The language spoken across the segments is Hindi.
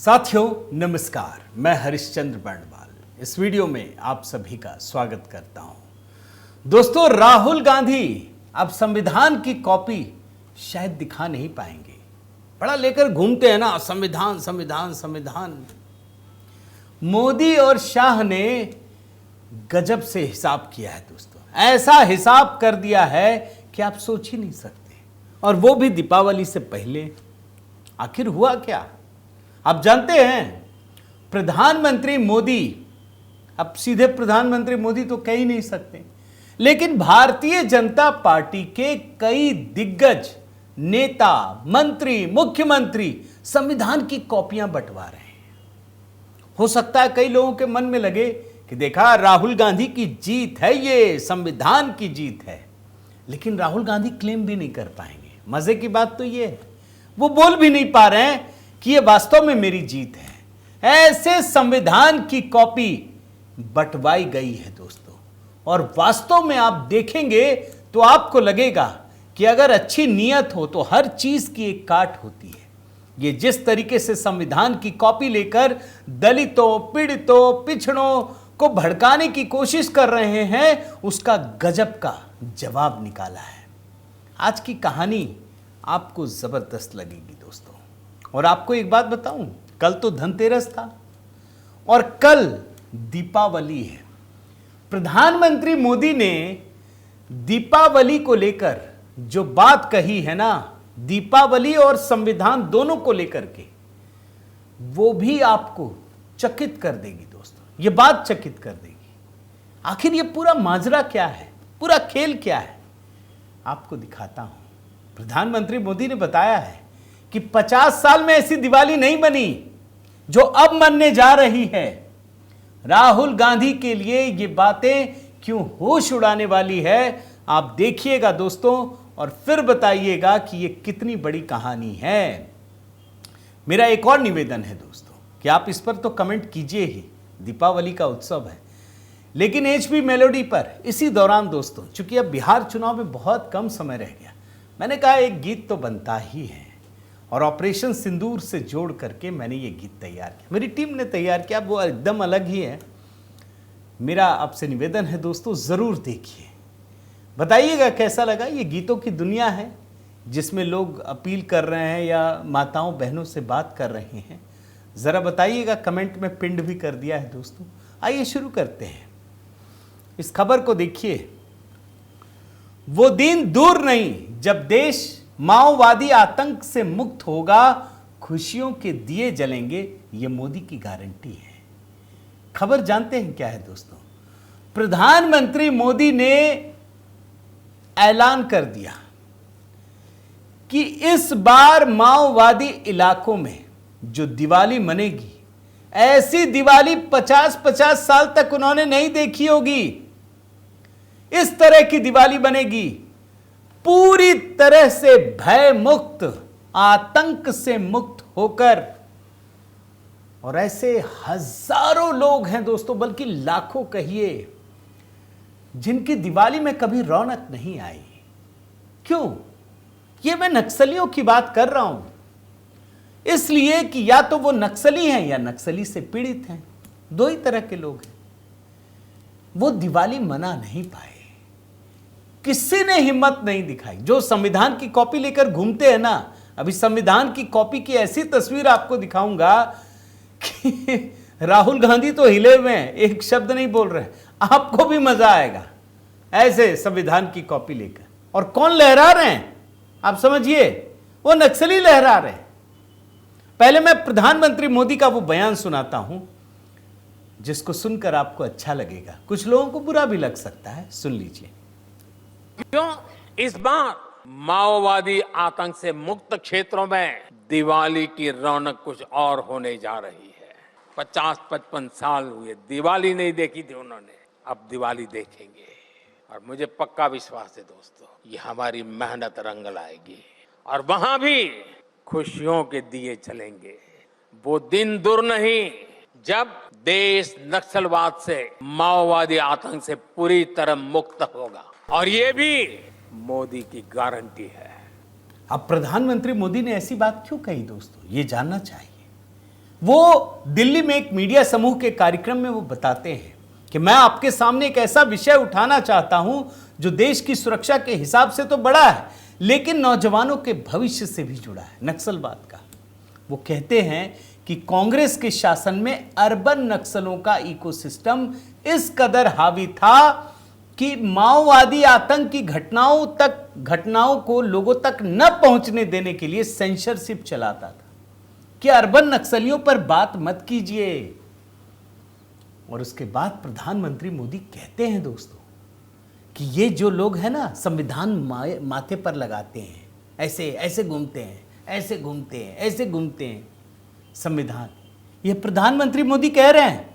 साथियों नमस्कार, मैं हरिश्चंद्र बर्णवाल इस वीडियो में आप सभी का स्वागत करता हूं। दोस्तों, राहुल गांधी अब संविधान की कॉपी शायद दिखा नहीं पाएंगे। बड़ा लेकर घूमते हैं ना, संविधान संविधान संविधान। मोदी और शाह ने गजब से हिसाब किया है दोस्तों, ऐसा हिसाब कर दिया है कि आप सोच ही नहीं सकते, और वो भी दीपावली से पहले। आखिर हुआ क्या आप जानते हैं? प्रधानमंत्री मोदी, अब सीधे प्रधानमंत्री मोदी तो कह ही नहीं सकते, लेकिन भारतीय जनता पार्टी के कई दिग्गज नेता, मंत्री, मुख्यमंत्री संविधान की कॉपियां बंटवा रहे हैं। हो सकता है कई लोगों के मन में लगे कि देखा, राहुल गांधी की जीत है, ये संविधान की जीत है, लेकिन राहुल गांधी क्लेम भी नहीं कर पाएंगे। मजे की बात तो ये है, वो बोल भी नहीं पा रहे हैं कि ये वास्तव में मेरी जीत है। ऐसे संविधान की कॉपी बंटवाई गई है दोस्तों, और वास्तव में आप देखेंगे तो आपको लगेगा कि अगर अच्छी नीयत हो तो हर चीज की एक काट होती है। ये जिस तरीके से संविधान की कॉपी लेकर दलितों, पीड़ितों, पिछड़ों को भड़काने की कोशिश कर रहे हैं, उसका गजब का जवाब निकाला है। आज की कहानी आपको जबरदस्त लगेगी दोस्तों। और आपको एक बात बताऊं, कल तो धनतेरस था और कल दीपावली है। प्रधानमंत्री मोदी ने दीपावली को लेकर जो बात कही है ना, दीपावली और संविधान दोनों को लेकर के, वो भी आपको चकित कर देगी दोस्तों। ये बात चकित कर देगी। आखिर ये पूरा माजरा क्या है, पूरा खेल क्या है, आपको दिखाता हूं। प्रधानमंत्री मोदी ने बताया है कि 50 साल में ऐसी दिवाली नहीं बनी जो अब मनने जा रही है। राहुल गांधी के लिए ये बातें क्यों होश उड़ाने वाली है, आप देखिएगा दोस्तों, और फिर बताइएगा कि ये कितनी बड़ी कहानी है। मेरा एक और निवेदन है दोस्तों कि आप इस पर तो कमेंट कीजिए ही, दीपावली का उत्सव है, लेकिन एचपी मेलोडी पर इसी दौरान दोस्तों, चूंकि अब बिहार चुनाव में बहुत कम समय रह गया, मैंने कहा एक गीत तो बनता ही है, और ऑपरेशन सिंदूर से जोड़ करके मैंने ये गीत तैयार किया। मेरी टीम ने तैयार किया, वो एकदम अलग ही है। मेरा आपसे निवेदन है दोस्तों, ज़रूर देखिए, बताइएगा कैसा लगा। ये गीतों की दुनिया है जिसमें लोग अपील कर रहे हैं या माताओं बहनों से बात कर रहे हैं। ज़रा बताइएगा, कमेंट में पिंड भी कर दिया है दोस्तों। आइए शुरू करते हैं। इस खबर को देखिए। वो दिन दूर नहीं जब देश माओवादी आतंक से मुक्त होगा, खुशियों के दिए जलेंगे, ये मोदी की गारंटी है। खबर जानते हैं क्या है दोस्तों? प्रधानमंत्री मोदी ने ऐलान कर दिया कि इस बार माओवादी इलाकों में जो दिवाली मनेगी, ऐसी दिवाली 50-50 साल तक उन्होंने नहीं देखी होगी। इस तरह की दिवाली बनेगी, पूरी तरह से भय मुक्त, आतंक से मुक्त होकर। और ऐसे हजारों लोग हैं दोस्तों, बल्कि लाखों कहिए, जिनकी दिवाली में कभी रौनक नहीं आई। क्यों? ये मैं नक्सलियों की बात कर रहा हूं, इसलिए कि या तो वो नक्सली हैं या नक्सली से पीड़ित हैं। दो ही तरह के लोग हैं। वो दिवाली मना नहीं पाए, किसी ने हिम्मत नहीं दिखाई। जो संविधान की कॉपी लेकर घूमते हैं ना, अभी संविधान की कॉपी की ऐसी तस्वीर आपको दिखाऊंगा कि राहुल गांधी तो हिले हुए हैं, एक शब्द नहीं बोल रहे। आपको भी मजा आएगा ऐसे संविधान की कॉपी लेकर। और कौन लहरा रहे हैं आप समझिए, वो नक्सली लहरा रहे हैं। पहले मैं प्रधानमंत्री मोदी का वो बयान सुनाता हूं, जिसको सुनकर आपको अच्छा लगेगा, कुछ लोगों को बुरा भी लग सकता है। सुन लीजिए। क्यों इस बार माओवादी आतंक से मुक्त क्षेत्रों में दिवाली की रौनक कुछ और होने जा रही है। 50-55 साल हुए दिवाली नहीं देखी थी उन्होंने, अब दिवाली देखेंगे। और मुझे पक्का विश्वास है दोस्तों, ये हमारी मेहनत रंग लाएगी, और वहां भी खुशियों के दिए चलेंगे। वो दिन दूर नहीं जब देश नक्सलवाद से, माओवादी आतंक से पूरी तरह मुक्त होगा, और ये भी मोदी की गारंटी है। अब प्रधानमंत्री मोदी ने ऐसी बात क्यों कही दोस्तों, ये जानना चाहिए। वो दिल्ली में एक मीडिया समूह के कार्यक्रम में वो बताते हैं कि मैं आपके सामने एक ऐसा विषय उठाना चाहता हूं जो देश की सुरक्षा के हिसाब से तो बड़ा है, लेकिन नौजवानों के भविष्य से भी जुड़ा है, नक्सलवाद का। वो कहते हैं कि कांग्रेस के शासन में अर्बन नक्सलों का इकोसिस्टम इस कदर हावी था कि माओवादी आतंक की घटनाओं को लोगों तक न पहुंचने देने के लिए सेंसरशिप चलाता था कि अर्बन नक्सलियों पर बात मत कीजिए। और उसके बाद प्रधानमंत्री मोदी कहते हैं दोस्तों कि ये जो लोग हैं ना, संविधान माथे पर लगाते हैं, ऐसे ऐसे घूमते हैं, ऐसे घूमते हैं, ऐसे घूमते हैं संविधान। ये प्रधानमंत्री मोदी कह रहे हैं,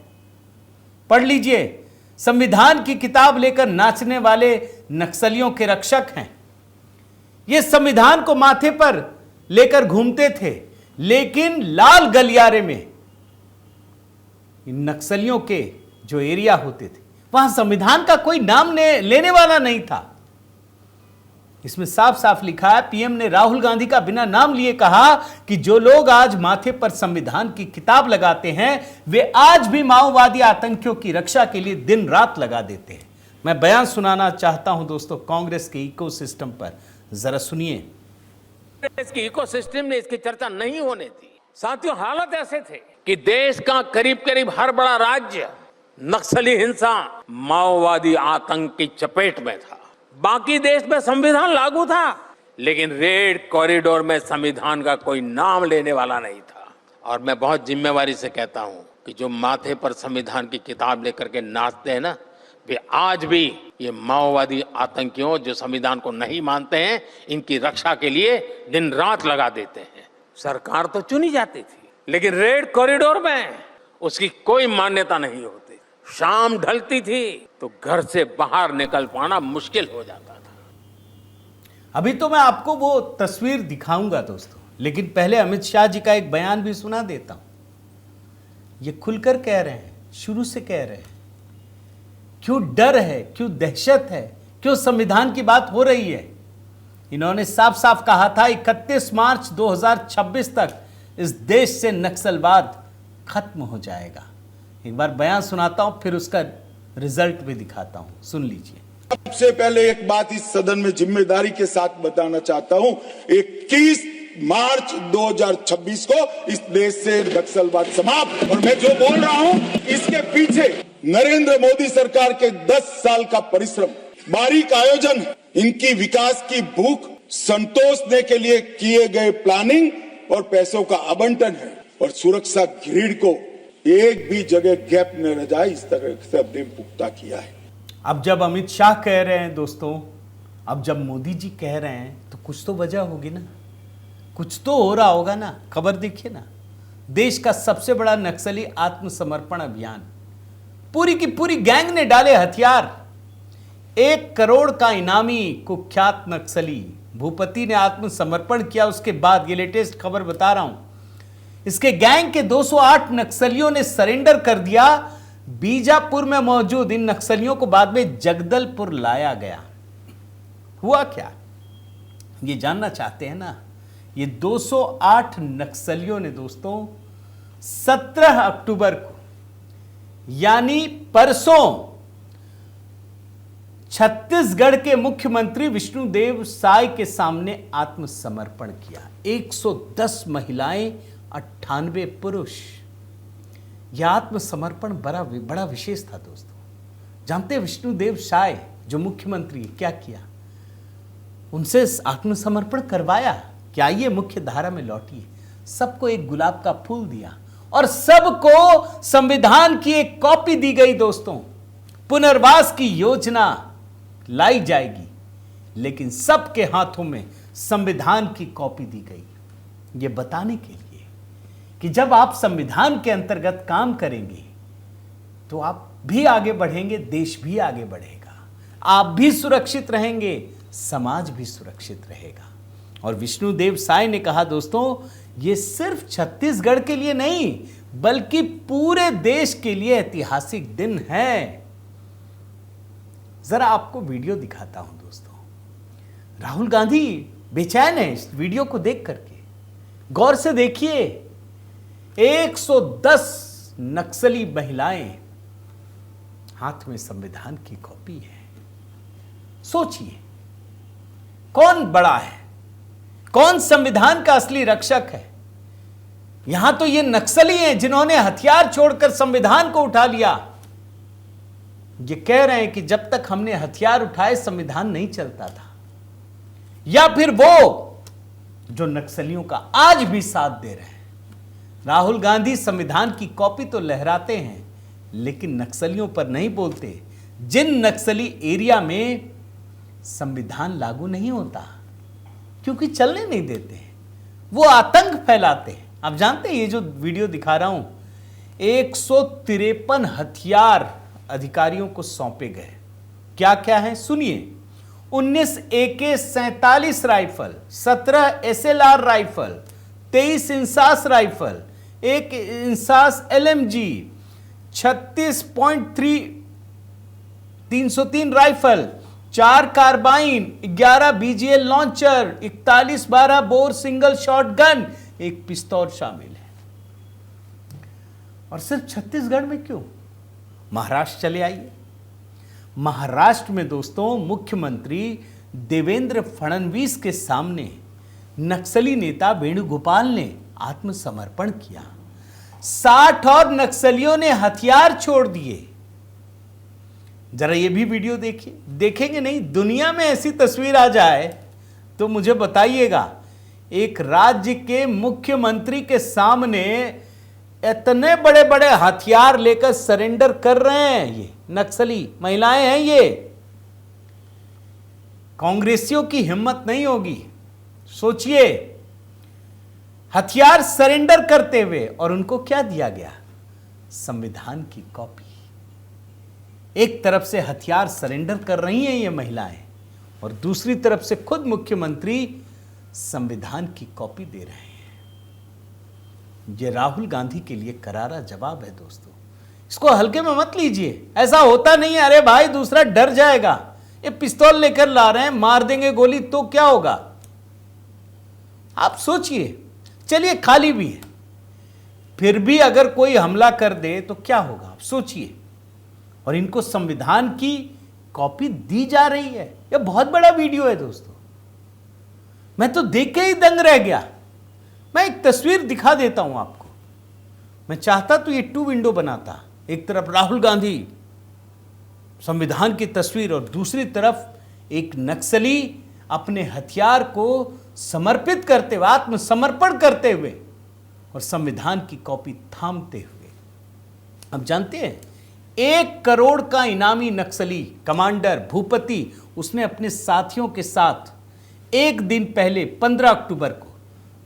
पढ़ लीजिए। संविधान की किताब लेकर नाचने वाले नक्सलियों के रक्षक हैं। ये संविधान को माथे पर लेकर घूमते थे, लेकिन लाल गलियारे में इन नक्सलियों के जो एरिया होते थे वहां संविधान का कोई नाम लेने वाला नहीं था। इसमें साफ साफ लिखा है, पीएम ने राहुल गांधी का बिना नाम लिए कहा कि जो लोग आज माथे पर संविधान की किताब लगाते हैं वे आज भी माओवादी आतंकियों की रक्षा के लिए दिन रात लगा देते हैं। मैं बयान सुनाना चाहता हूं दोस्तों कांग्रेस के इकोसिस्टम पर, जरा सुनिए। इसकी इकोसिस्टम में इसकी चर्चा नहीं होने दी। साथियों, हालात ऐसे थे कि देश का करीब करीब हर बड़ा राज्य नक्सली हिंसा, माओवादी आतंक की चपेट में था। बाकी देश में संविधान लागू था, लेकिन रेड कॉरिडोर में संविधान का कोई नाम लेने वाला नहीं था। और मैं बहुत जिम्मेवारी से कहता हूं कि जो माथे पर संविधान की किताब लेकर के नाचते हैं ना, वे आज भी ये माओवादी आतंकियों जो संविधान को नहीं मानते हैं, इनकी रक्षा के लिए दिन रात लगा देते हैं। सरकार तो चुनी जाती थी, लेकिन रेड कॉरिडोर में उसकी कोई मान्यता नहीं होती। शाम ढलती थी तो घर से बाहर निकल पाना मुश्किल हो जाता था। अभी तो मैं आपको वो तस्वीर दिखाऊंगा दोस्तों, लेकिन पहले अमित शाह जी का एक बयान भी सुना देता हूं। ये खुलकर कह रहे हैं, शुरू से कह रहे हैं, क्यों डर है, क्यों दहशत है, क्यों संविधान की बात हो रही है। इन्होंने साफ साफ कहा था 31 मार्च 2026 तक इस देश से नक्सलवाद खत्म हो जाएगा। एक बार बयान सुनाता हूं, फिर उसका रिजल्ट भी दिखाता हूं, सुन लीजिए। सबसे पहले एक बात इस सदन में जिम्मेदारी के साथ बताना चाहता हूं, 21 मार्च 2026 को इस देश से नक्सलवाद समाप्त। और मैं जो बोल रहा हूं, इसके पीछे नरेंद्र मोदी सरकार के 10 साल का परिश्रम, बारीक आयोजन, इनकी विकास की भूख संतोषने के लिए किए गए प्लानिंग और पैसों का आवंटन है। और सुरक्षा ग्रिड को एक भी जगह गैप न रह जाए, इस तरह से हमने पुख्ता किया है। अब जब अमित शाह कह रहे हैं दोस्तों, अब जब मोदी जी कह रहे हैं, तो कुछ तो वजह होगी ना, कुछ तो हो रहा होगा ना। खबर देखिए ना, देश का सबसे बड़ा नक्सली आत्मसमर्पण अभियान, पूरी की पूरी गैंग ने डाले हथियार। 1 करोड़ का इनामी कुख्यात नक्सली भूपति ने आत्मसमर्पण किया। उसके बाद ये लेटेस्ट खबर बता रहा हूं, इसके गैंग के 208 नक्सलियों ने सरेंडर कर दिया। बीजापुर में मौजूद इन नक्सलियों को बाद में जगदलपुर लाया गया। हुआ क्या, ये जानना चाहते हैं ना। ये 208 नक्सलियों ने दोस्तों 17 अक्टूबर को, यानी परसों, छत्तीसगढ़ के मुख्यमंत्री विष्णुदेव साय के सामने आत्मसमर्पण किया। 110 महिलाएं, 98 पुरुष। यह आत्मसमर्पण बड़ा विशेष था दोस्तों। जानते हैं विष्णुदेव साय जो मुख्यमंत्री क्या किया, उनसे आत्मसमर्पण करवाया कि आइए मुख्य धारा में लौटिए। सबको एक गुलाब का फूल दिया और सबको संविधान की एक कॉपी दी गई दोस्तों। पुनर्वास की योजना लाई जाएगी, लेकिन सबके हाथों में संविधान की कॉपी दी गई, ये बताने के लिए कि जब आप संविधान के अंतर्गत काम करेंगे तो आप भी आगे बढ़ेंगे, देश भी आगे बढ़ेगा, आप भी सुरक्षित रहेंगे, समाज भी सुरक्षित रहेगा। और विष्णुदेव साय ने कहा दोस्तों, ये सिर्फ छत्तीसगढ़ के लिए नहीं बल्कि पूरे देश के लिए ऐतिहासिक दिन है। जरा आपको वीडियो दिखाता हूं दोस्तों। राहुल गांधी बेचैन है इस वीडियो को देख करके। गौर से देखिए, 110 नक्सली महिलाएं, हाथ में संविधान की कॉपी है। सोचिए, कौन बड़ा है, कौन संविधान का असली रक्षक है? यहां तो ये नक्सली हैं जिन्होंने हथियार छोड़कर संविधान को उठा लिया। ये कह रहे हैं कि जब तक हमने हथियार उठाए संविधान नहीं चलता था। या फिर वो जो नक्सलियों का आज भी साथ दे रहे हैं। राहुल गांधी संविधान की कॉपी तो लहराते हैं, लेकिन नक्सलियों पर नहीं बोलते। जिन नक्सली एरिया में संविधान लागू नहीं होता, क्योंकि चलने नहीं देते, वो आतंक फैलाते हैं। आप जानते हैं, ये जो वीडियो दिखा रहा हूं, 153 हथियार अधिकारियों को सौंपे गए। क्या क्या है सुनिए। 19 AK-47 rifle, 17 SLR rifle, 23 INSAS rifle, 1 INSAS LMG, 36.303 rifle, 4 carbine, 11 BGL launcher, 41-12 bore single shot gun, 1 पिस्तौल शामिल है। और सिर्फ छत्तीसगढ़ में क्यों, महाराष्ट्र चले आइए। महाराष्ट्र में दोस्तों मुख्यमंत्री देवेंद्र फडणवीस के सामने नक्सली नेता वेणुगोपाल ने आत्मसमर्पण किया। 60 और नक्सलियों ने हथियार छोड़ दिए। जरा ये भी वीडियो देखिए। देखेंगे नहीं, दुनिया में ऐसी तस्वीर आ जाए तो मुझे बताइएगा। एक राज्य के मुख्यमंत्री के सामने इतने बड़े बड़े हथियार लेकर सरेंडर कर रहे हैं ये नक्सली महिलाएं हैं। ये कांग्रेसियों की हिम्मत नहीं होगी। सोचिए, हथियार सरेंडर करते हुए, और उनको क्या दिया गया? संविधान की कॉपी। एक तरफ से हथियार सरेंडर कर रही हैं ये महिलाएं, और दूसरी तरफ से खुद मुख्यमंत्री संविधान की कॉपी दे रहे हैं। ये राहुल गांधी के लिए करारा जवाब है दोस्तों। इसको हल्के में मत लीजिए। ऐसा होता नहीं है, अरे भाई दूसरा डर जाएगा, ये पिस्तौल लेकर ला रहे हैं, मार देंगे गोली तो क्या होगा? आप सोचिए। चलिए, खाली भी है, फिर भी अगर कोई हमला कर दे तो क्या होगा? आप सोचिए। और इनको संविधान की कॉपी दी जा रही है। यह बहुत बड़ा वीडियो है दोस्तों, मैं तो देख के ही दंग रह गया। मैं एक तस्वीर दिखा देता हूं आपको। मैं चाहता तो ये 2 विंडो बनाता, एक तरफ राहुल गांधी संविधान की तस्वीर और दूसरी तरफ एक नक्सली अपने हथियार को समर्पित करते हुए, आत्मसमर्पण करते हुए और संविधान की कॉपी थामते हुए। अब जानते हैं, 1 करोड़ का इनामी नक्सली कमांडर भूपति, उसने अपने साथियों के साथ एक दिन पहले 15 अक्टूबर को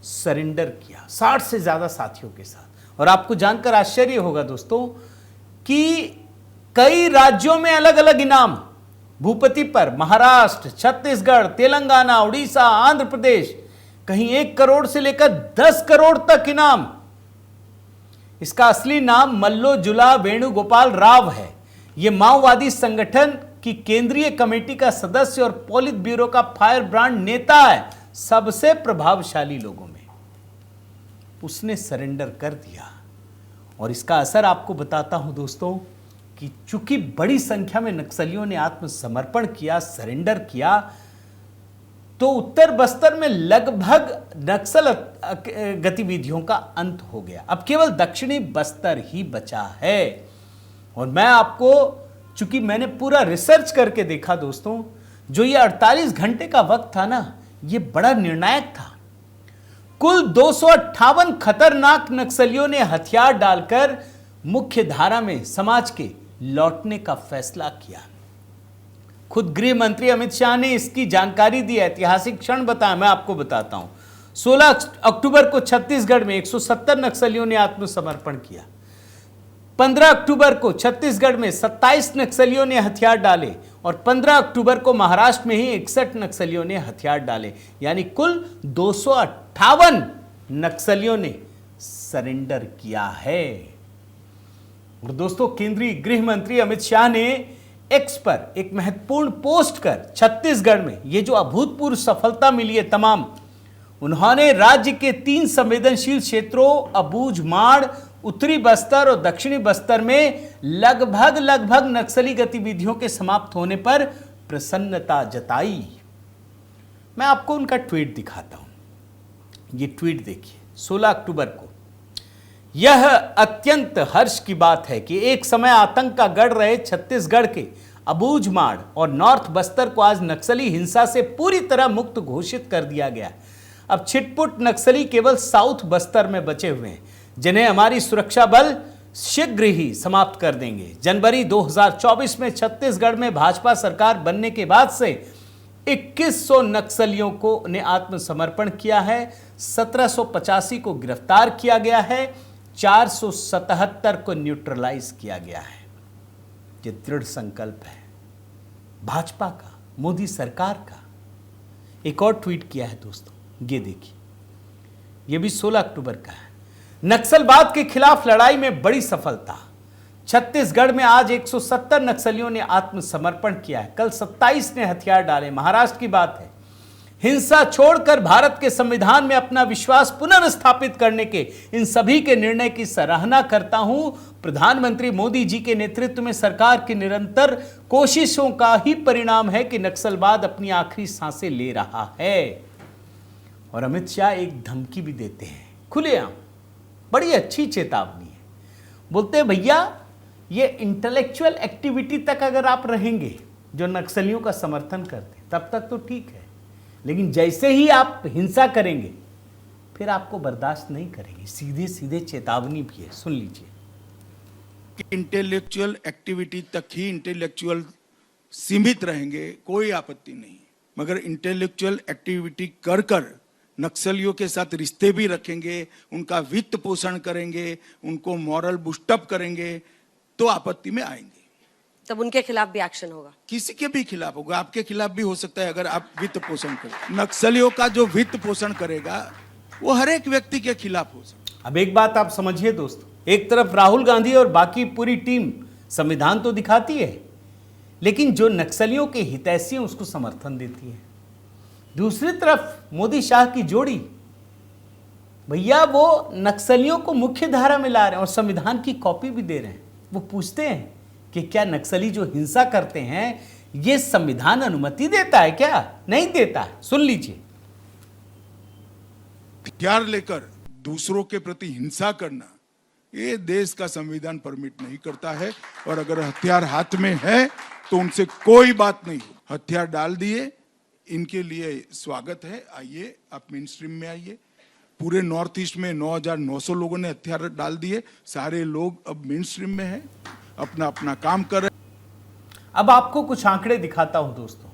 सरेंडर किया, 60 से ज्यादा साथियों के साथ। और आपको जानकर आश्चर्य होगा दोस्तों कि कई राज्यों में अलग अलग इनाम भूपति पर, महाराष्ट्र, छत्तीसगढ़, तेलंगाना, उड़ीसा, आंध्र प्रदेश, कहीं 1 करोड़ से लेकर 10 करोड़ तक इनाम। इसका असली नाम मल्लोजुला वेणुगोपाल राव है। यह माओवादी संगठन की केंद्रीय कमेटी का सदस्य और पोलित ब्यूरो का फायर ब्रांड नेता है, सबसे प्रभावशाली लोगों में। उसने सरेंडर कर दिया। और इसका असर आपको बताता हूं दोस्तों कि चूंकि बड़ी संख्या में नक्सलियों ने आत्मसमर्पण किया, सरेंडर किया, तो उत्तर बस्तर में लगभग नक्सल गतिविधियों का अंत हो गया। अब केवल दक्षिणी बस्तर ही बचा है। और मैं आपको, चूंकि मैंने पूरा रिसर्च करके देखा दोस्तों, जो ये 48 घंटे का वक्त था ना, ये बड़ा निर्णायक था। कुल 258 खतरनाक नक्सलियों ने हथियार डालकर मुख्य धारा में समाज के लौटने का फैसला किया। खुद गृह मंत्री अमित शाह ने इसकी जानकारी दी। ऐतिहासिक क्षण बताया, मैं आपको बताता हूं। 16 अक्टूबर को छत्तीसगढ़ में 170 नक्सलियों ने आत्मसमर्पण किया। 15 अक्टूबर को छत्तीसगढ़ में 27 नक्सलियों ने हथियार डाले और 15 अक्टूबर को महाराष्ट्र में ही 61 नक्सलियों ने हथियार डाले। यानी कुल 258 नक्सलियों ने सरेंडर किया है। और दोस्तों, केंद्रीय गृह मंत्री अमित शाह ने एक्स पर एक महत्वपूर्ण पोस्ट कर छत्तीसगढ़ में ये जो अभूतपूर्व सफलता मिली है तमाम, उन्होंने राज्य के 3 संवेदनशील क्षेत्रों अबूझमाड़, उत्तरी बस्तर और दक्षिणी बस्तर में लगभग नक्सली गतिविधियों के समाप्त होने पर प्रसन्नता जताई। मैं आपको उनका ट्वीट दिखाता हूं। ये ट्वीट देखिए, 16 अक्टूबर को। यह अत्यंत हर्ष की बात है कि एक समय आतंक का गढ़ रहे छत्तीसगढ़ के अबूझमाड़ और नॉर्थ बस्तर को आज नक्सली हिंसा से पूरी तरह मुक्त घोषित कर दिया गया। अब छिटपुट नक्सली केवल साउथ बस्तर में बचे हुए हैं, जिन्हें हमारी सुरक्षा बल शीघ्र ही समाप्त कर देंगे। जनवरी 2024 में छत्तीसगढ़ में भाजपा सरकार बनने के बाद से 2100 नक्सलियों को ने आत्मसमर्पण किया है, 1785 को गिरफ्तार किया गया है, 477 को न्यूट्रलाइज किया गया है। ये दृढ़ संकल्प है भाजपा का, मोदी सरकार का। एक और ट्वीट किया है दोस्तों, ये देखिए, ये भी 16 अक्टूबर का है। नक्सलवाद के खिलाफ लड़ाई में बड़ी सफलता। छत्तीसगढ़ में आज 170 नक्सलियों ने आत्मसमर्पण किया है, कल 27 ने हथियार डाले। महाराष्ट्र की बात है। हिंसा छोड़कर भारत के संविधान में अपना विश्वास पुनर्स्थापित करने के इन सभी के निर्णय की सराहना करता हूं। प्रधानमंत्री मोदी जी के नेतृत्व में सरकार की निरंतर कोशिशों का ही परिणाम है कि नक्सलवाद अपनी आखिरी सांसें ले रहा है। और अमित शाह एक धमकी भी देते हैं खुलेआम, बड़ी अच्छी चेतावनी है। बोलते हैं भैया, ये इंटेलेक्चुअल एक्टिविटी तक अगर आप रहेंगे जो नक्सलियों का समर्थन करते तब तक तो ठीक है, लेकिन जैसे ही आप हिंसा करेंगे फिर आपको बर्दाश्त नहीं करेंगे। सीधे सीधे चेतावनी भी है, सुन लीजिए। इंटेलेक्चुअल एक्टिविटी तक ही इंटेलेक्चुअल सीमित रहेंगे, कोई आपत्ति नहीं, मगर इंटेलेक्चुअल एक्टिविटी कर कर नक्सलियों के साथ रिश्ते भी रखेंगे, उनका वित्त पोषण करेंगे, उनको मॉरल बूस्टअप करेंगे, तो आपत्ति में आएंगे। तब उनके खिलाफ भी एक्शन होगा? किसी के भी खिलाफ होगा, आपके खिलाफ भी हो सकता है अगर आप वित्त पोषण करें। नक्सलियों का जो वित्त पोषण करेगा वो हर एक व्यक्ति के खिलाफ हो सकता है। अब एक बात आप समझिए दोस्तों, एक तरफ राहुल गांधी और बाकी पूरी टीम संविधान तो दिखाती है, लेकिन जो नक्सलियों के हितैषी हैं उसको समर्थन देती है। दूसरी तरफ मोदी शाह की जोड़ी, भैया वो नक्सलियों को मुख्य धारा में ला रहे हैं और संविधान की कॉपी भी दे रहे हैं। वो पूछते हैं कि क्या नक्सली जो हिंसा करते हैं ये संविधान अनुमति देता है क्या? नहीं देता है। सुन लीजिए। हथियार लेकर दूसरों के प्रति हिंसा करना ये देश का संविधान परमिट नहीं करता है, और अगर हथियार हाथ में है तो उनसे कोई बात नहीं हो। हथियार डाल दिए, इनके लिए स्वागत है, आइए आप मेन स्ट्रीम में आइए। पूरे नॉर्थ ईस्ट में 9,900 लोगों ने हथियार डाल दिए, सारे लोग अब मेन स्ट्रीम में हैं, अपना अपना काम कर रहे हैं। अब आपको कुछ आंकड़े दिखाता हूं दोस्तों।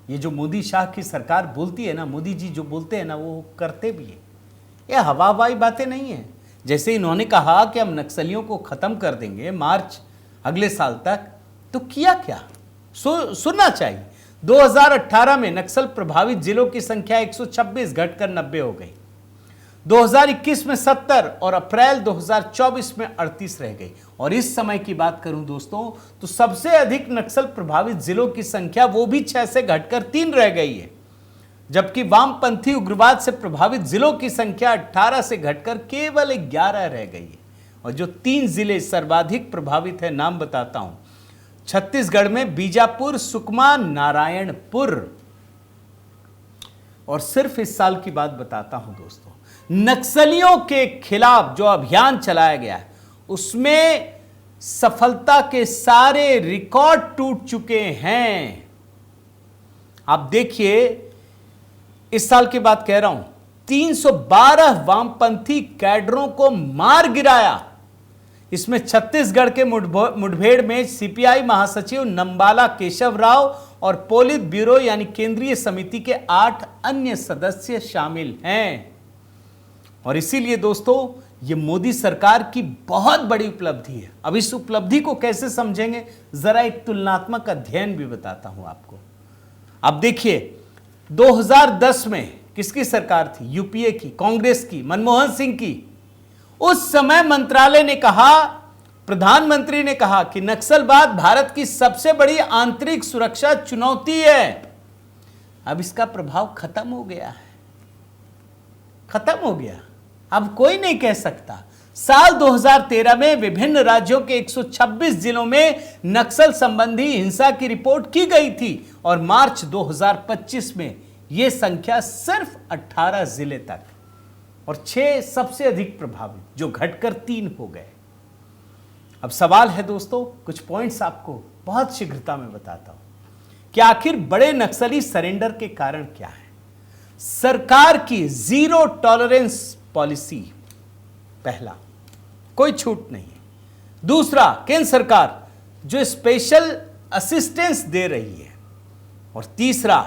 ये जो मोदी शाह की सरकार बोलती है ना, मोदी जी जो बोलते हैं ना वो करते भी है। ये हवाई बातें नहीं है। जैसे इन्होंने कहा कि हम नक्सलियों को खत्म कर देंगे मार्च अगले साल तक, तो किया क्या? सुनना चाहिए। 2018 में नक्सल प्रभावित जिलों की संख्या 126 घटकर 90 हो गई, 2021 में 70 और अप्रैल 2024 में 38 रह गई। और इस समय की बात करूं दोस्तों तो सबसे अधिक नक्सल प्रभावित जिलों की संख्या वो भी 6 से घटकर 3 रह गई है, जबकि वामपंथी उग्रवाद से प्रभावित जिलों की संख्या 18 से घटकर केवल 11 रह गई है। और जो 3 जिले सर्वाधिक प्रभावित है, नाम बताता हूं। छत्तीसगढ़ में बीजापुर, सुकमा, नारायणपुर। और सिर्फ इस साल की बात बताता हूं दोस्तों, नक्सलियों के खिलाफ जो अभियान चलाया गया है उसमें सफलता के सारे रिकॉर्ड टूट चुके हैं। आप देखिए, इस साल की बात कह रहा हूं, 312 वामपंथी कैडरों को मार गिराया। इसमें छत्तीसगढ़ के मुठभेड़ में सीपीआई महासचिव नंबाला केशव राव और पोलित ब्यूरो यानी केंद्रीय समिति के 8 अन्य सदस्य शामिल हैं। और इसीलिए दोस्तों ये मोदी सरकार की बहुत बड़ी उपलब्धि है। अब इस उपलब्धि को कैसे समझेंगे, जरा एक तुलनात्मक अध्ययन भी बताता हूं आपको। अब देखिए, 2010 में किसकी सरकार थी? यूपीए की, कांग्रेस की, मनमोहन सिंह की। उस समय मंत्रालय ने कहा, प्रधानमंत्री ने कहा कि नक्सलवाद भारत की सबसे बड़ी आंतरिक सुरक्षा चुनौती है। अब इसका प्रभाव खत्म हो गया है। खत्म हो गया, अब कोई नहीं कह सकता। साल 2013 में विभिन्न राज्यों के 126 जिलों में नक्सल संबंधी हिंसा की रिपोर्ट की गई थी और मार्च 2025 में यह संख्या सिर्फ 18 जिले तक और 6 सबसे अधिक प्रभावित, जो घटकर 3 हो गए। अब सवाल है दोस्तों, कुछ पॉइंट्स आपको बहुत शीघ्रता में बताता हूं कि आखिर बड़े नक्सली सरेंडर के कारण क्या है। सरकार की जीरो टॉलरेंस पॉलिसी, पहला, कोई छूट नहीं है। दूसरा, केंद्र सरकार जो स्पेशल असिस्टेंस दे रही है। और तीसरा,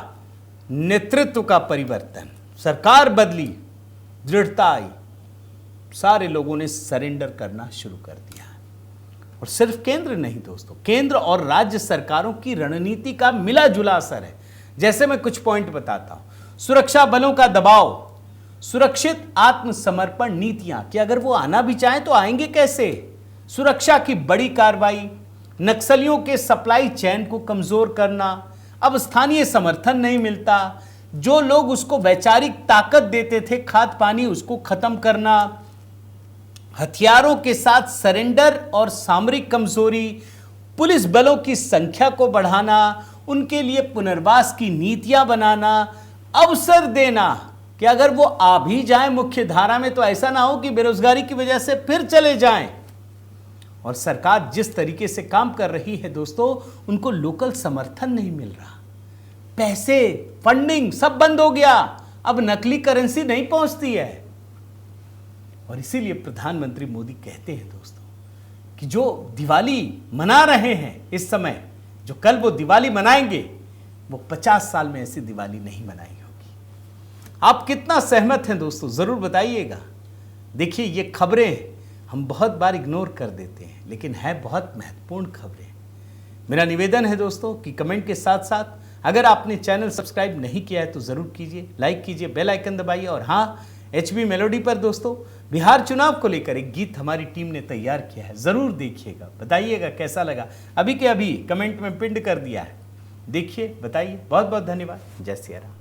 नेतृत्व का परिवर्तन, सरकार बदली, दृढ़ता आई, सारे लोगों ने सरेंडर करना शुरू कर दिया। और सिर्फ केंद्र नहीं दोस्तों, केंद्र और राज्य सरकारों की रणनीति का मिला जुला असर है। जैसे मैं कुछ पॉइंट बताता हूं। सुरक्षा बलों का दबाव, सुरक्षित आत्मसमर्पण नीतियां कि अगर वो आना भी चाहें तो आएंगे कैसे, सुरक्षा की बड़ी कार्रवाई, नक्सलियों के सप्लाई चेन को कमजोर करना, अब स्थानीय समर्थन नहीं मिलता, जो लोग उसको वैचारिक ताकत देते थे, खाद पानी, उसको खत्म करना, हथियारों के साथ सरेंडर और सामरिक कमजोरी, पुलिस बलों की संख्या को बढ़ाना, उनके लिए पुनर्वास की नीतियां बनाना, अवसर देना कि अगर वो आ भी जाएं मुख्य धारा में तो ऐसा ना हो कि बेरोजगारी की वजह से फिर चले जाएं। और सरकार जिस तरीके से काम कर रही है दोस्तों, उनको लोकल समर्थन नहीं मिल रहा, पैसे, फंडिंग सब बंद हो गया, अब नकली करेंसी नहीं पहुंचती है। और इसीलिए प्रधानमंत्री मोदी कहते हैं दोस्तों कि जो दिवाली मना रहे हैं इस समय, जो कल वो दिवाली मनाएंगे, वो 50 साल में ऐसी दिवाली नहीं मनाई होगी। आप कितना सहमत हैं दोस्तों, जरूर बताइएगा। देखिए, ये खबरें हम बहुत बार इग्नोर कर देते हैं, लेकिन है बहुत महत्वपूर्ण खबरें। मेरा निवेदन है दोस्तों कि कमेंट के साथ साथ अगर आपने चैनल सब्सक्राइब नहीं किया है तो जरूर कीजिए, लाइक कीजिए, बेल आइकन दबाइए। और हाँ, HB मेलोडी पर दोस्तों बिहार चुनाव को लेकर एक गीत हमारी टीम ने तैयार किया है, जरूर देखिएगा, बताइएगा कैसा लगा। अभी के अभी कमेंट में पिन कर दिया है, देखिए, बताइए। बहुत बहुत धन्यवाद। जय सिया राम।